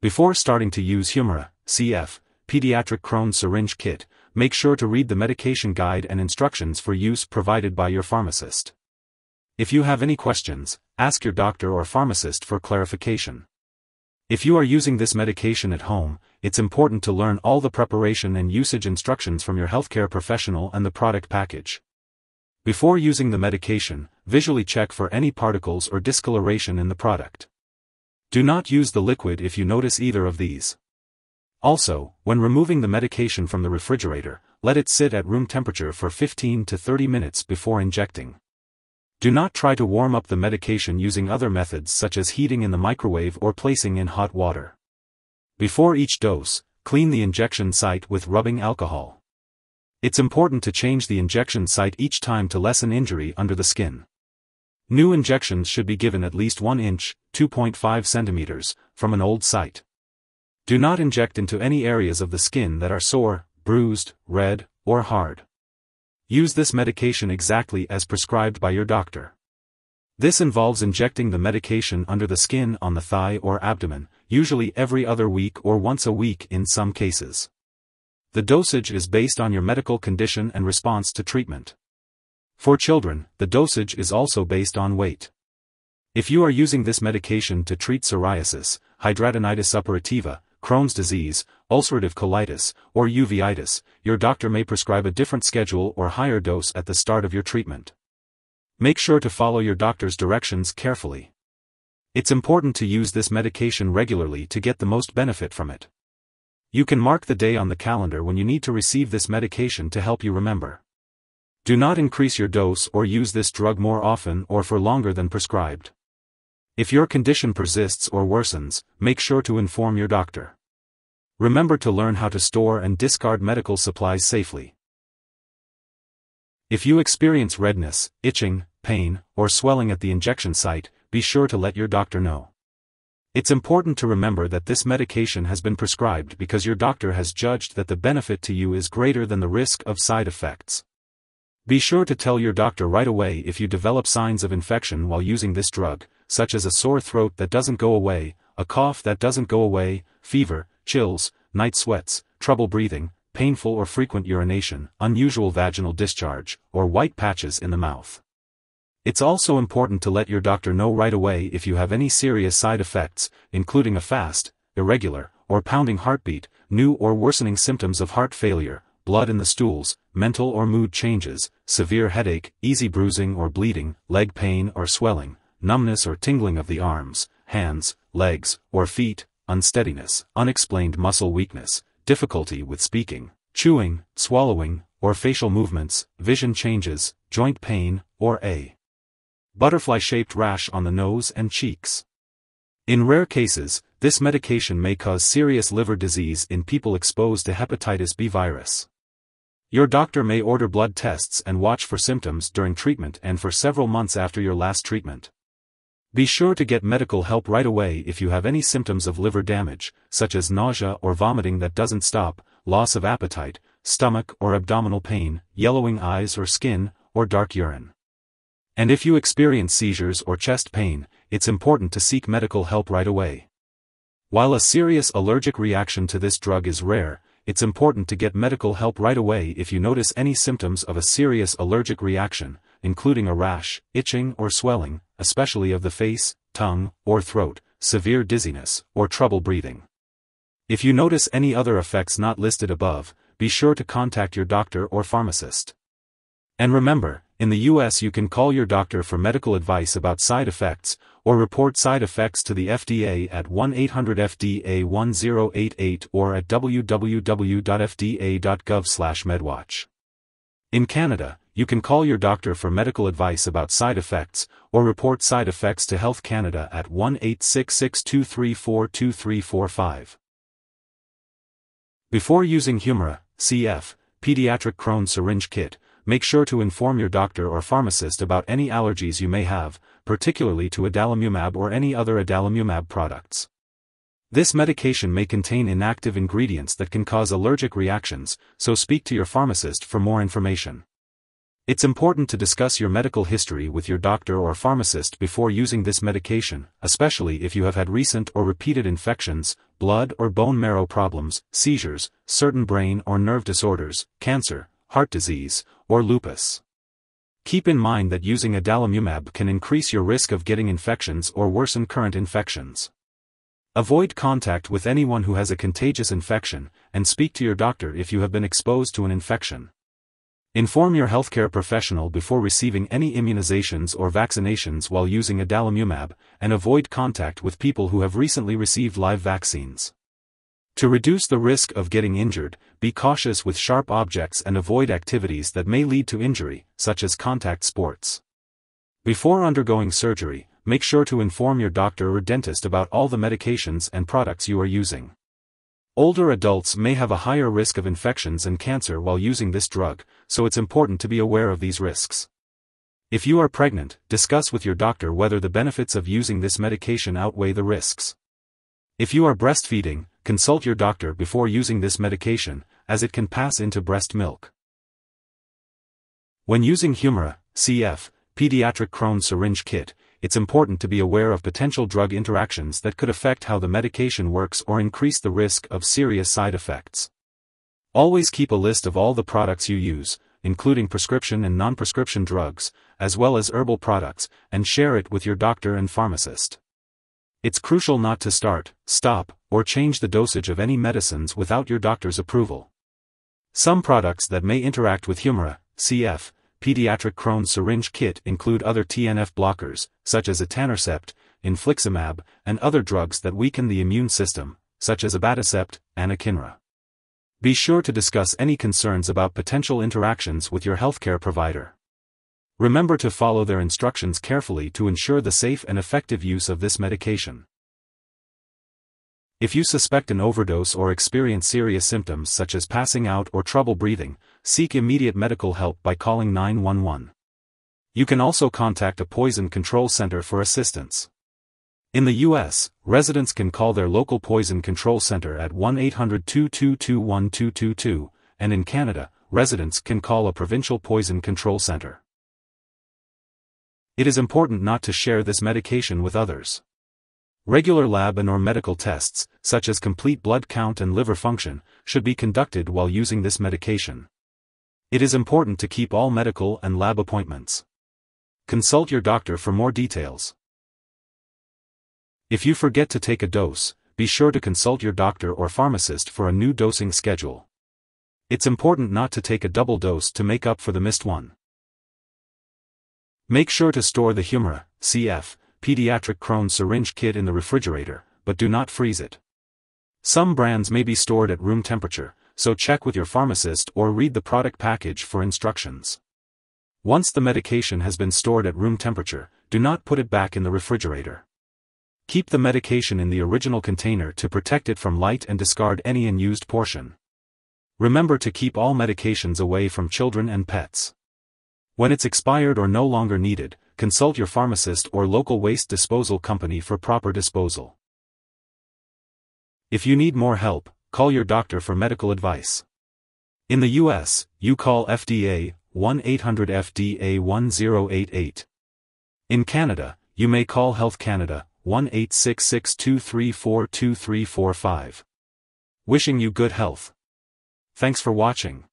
Before starting to use Humira, CF, Pediatric Crohn Syringe Kit, make sure to read the medication guide and instructions for use provided by your pharmacist. If you have any questions, ask your doctor or pharmacist for clarification. If you are using this medication at home, it's important to learn all the preparation and usage instructions from your healthcare professional and the product package. Before using the medication, visually check for any particles or discoloration in the product. Do not use the liquid if you notice either of these. Also, when removing the medication from the refrigerator, let it sit at room temperature for 15 to 30 minutes before injecting. Do not try to warm up the medication using other methods such as heating in the microwave or placing in hot water. Before each dose, clean the injection site with rubbing alcohol. It's important to change the injection site each time to lessen injury under the skin. New injections should be given at least 1 inch, 2.5 centimeters, from an old site. Do not inject into any areas of the skin that are sore, bruised, red, or hard. Use this medication exactly as prescribed by your doctor. This involves injecting the medication under the skin on the thigh or abdomen, usually every other week or once a week in some cases. The dosage is based on your medical condition and response to treatment. For children, the dosage is also based on weight. If you are using this medication to treat psoriasis, hidradenitis suppurativa, Crohn's disease, ulcerative colitis, or uveitis, your doctor may prescribe a different schedule or higher dose at the start of your treatment. Make sure to follow your doctor's directions carefully. It's important to use this medication regularly to get the most benefit from it. You can mark the day on the calendar when you need to receive this medication to help you remember. Do not increase your dose or use this drug more often or for longer than prescribed. If your condition persists or worsens, make sure to inform your doctor. Remember to learn how to store and discard medical supplies safely. If you experience redness, itching, pain, or swelling at the injection site, be sure to let your doctor know. It's important to remember that this medication has been prescribed because your doctor has judged that the benefit to you is greater than the risk of side effects. Be sure to tell your doctor right away if you develop signs of infection while using this drug, such as a sore throat that doesn't go away, a cough that doesn't go away, fever, chills, night sweats, trouble breathing, painful or frequent urination, unusual vaginal discharge, or white patches in the mouth. It's also important to let your doctor know right away if you have any serious side effects, including a fast, irregular, or pounding heartbeat, new or worsening symptoms of heart failure, blood in the stools, mental or mood changes, severe headache, easy bruising or bleeding, leg pain or swelling, numbness or tingling of the arms, hands, legs, or feet, unsteadiness, unexplained muscle weakness, difficulty with speaking, chewing, swallowing, or facial movements, vision changes, joint pain, or a butterfly-shaped rash on the nose and cheeks. In rare cases, this medication may cause serious liver disease in people exposed to hepatitis B virus. Your doctor may order blood tests and watch for symptoms during treatment and for several months after your last treatment. Be sure to get medical help right away if you have any symptoms of liver damage, such as nausea or vomiting that doesn't stop, loss of appetite, stomach or abdominal pain, yellowing eyes or skin, or dark urine. And if you experience seizures or chest pain, it's important to seek medical help right away. While a serious allergic reaction to this drug is rare, it's important to get medical help right away if you notice any symptoms of a serious allergic reaction, including a rash, itching or swelling, especially of the face, tongue, or throat, severe dizziness, or trouble breathing. If you notice any other effects not listed above, be sure to contact your doctor or pharmacist. And remember, in the US you can call your doctor for medical advice about side effects, or report side effects to the FDA at 1-800-FDA-1088 or at www.fda.gov/medwatch. In Canada, you can call your doctor for medical advice about side effects, or report side effects to Health Canada at 1-866-234-2345. Before using Humira, CF, Pediatric Crohn Syringe Kit, make sure to inform your doctor or pharmacist about any allergies you may have, particularly to adalimumab or any other adalimumab products. This medication may contain inactive ingredients that can cause allergic reactions, so speak to your pharmacist for more information. It's important to discuss your medical history with your doctor or pharmacist before using this medication, especially if you have had recent or repeated infections, blood or bone marrow problems, seizures, certain brain or nerve disorders, cancer, heart disease, or lupus. Keep in mind that using adalimumab can increase your risk of getting infections or worsen current infections. Avoid contact with anyone who has a contagious infection, and speak to your doctor if you have been exposed to an infection. Inform your healthcare professional before receiving any immunizations or vaccinations while using adalimumab, and avoid contact with people who have recently received live vaccines. To reduce the risk of getting injured, be cautious with sharp objects and avoid activities that may lead to injury, such as contact sports. Before undergoing surgery, make sure to inform your doctor or dentist about all the medications and products you are using. Older adults may have a higher risk of infections and cancer while using this drug, so it's important to be aware of these risks. If you are pregnant, discuss with your doctor whether the benefits of using this medication outweigh the risks. If you are breastfeeding, consult your doctor before using this medication, as it can pass into breast milk. When using Humira, CF, Pediatric Crohn syringe kit, it's important to be aware of potential drug interactions that could affect how the medication works or increase the risk of serious side effects. Always keep a list of all the products you use, including prescription and non-prescription drugs, as well as herbal products, and share it with your doctor and pharmacist. It's crucial not to start, stop, or change the dosage of any medicines without your doctor's approval. Some products that may interact with Humira, CF, Pediatric Crohn syringe kit include other TNF blockers, such as etanercept, infliximab, and other drugs that weaken the immune system, such as abatacept, anakinra. Be sure to discuss any concerns about potential interactions with your healthcare provider. Remember to follow their instructions carefully to ensure the safe and effective use of this medication. If you suspect an overdose or experience serious symptoms such as passing out or trouble breathing, seek immediate medical help by calling 911. You can also contact a poison control center for assistance. In the U.S., residents can call their local poison control center at 1-800-222-1222, and in Canada, residents can call a provincial poison control center. It is important not to share this medication with others. Regular lab and/or medical tests, such as complete blood count and liver function, should be conducted while using this medication. It is important to keep all medical and lab appointments. Consult your doctor for more details. If you forget to take a dose, be sure to consult your doctor or pharmacist for a new dosing schedule. It's important not to take a double dose to make up for the missed one. Make sure to store the Humira, CF, Pediatric Crohn syringe kit in the refrigerator, but do not freeze it. Some brands may be stored at room temperature, so check with your pharmacist or read the product package for instructions. Once the medication has been stored at room temperature, do not put it back in the refrigerator. Keep the medication in the original container to protect it from light and discard any unused portion. Remember to keep all medications away from children and pets. When it's expired or no longer needed, consult your pharmacist or local waste disposal company for proper disposal. If you need more help, call your doctor for medical advice. In the U.S., you call FDA, 1-800-FDA-1088. In Canada, you may call Health Canada, 1-866-234-2345. Wishing you good health. Thanks for watching.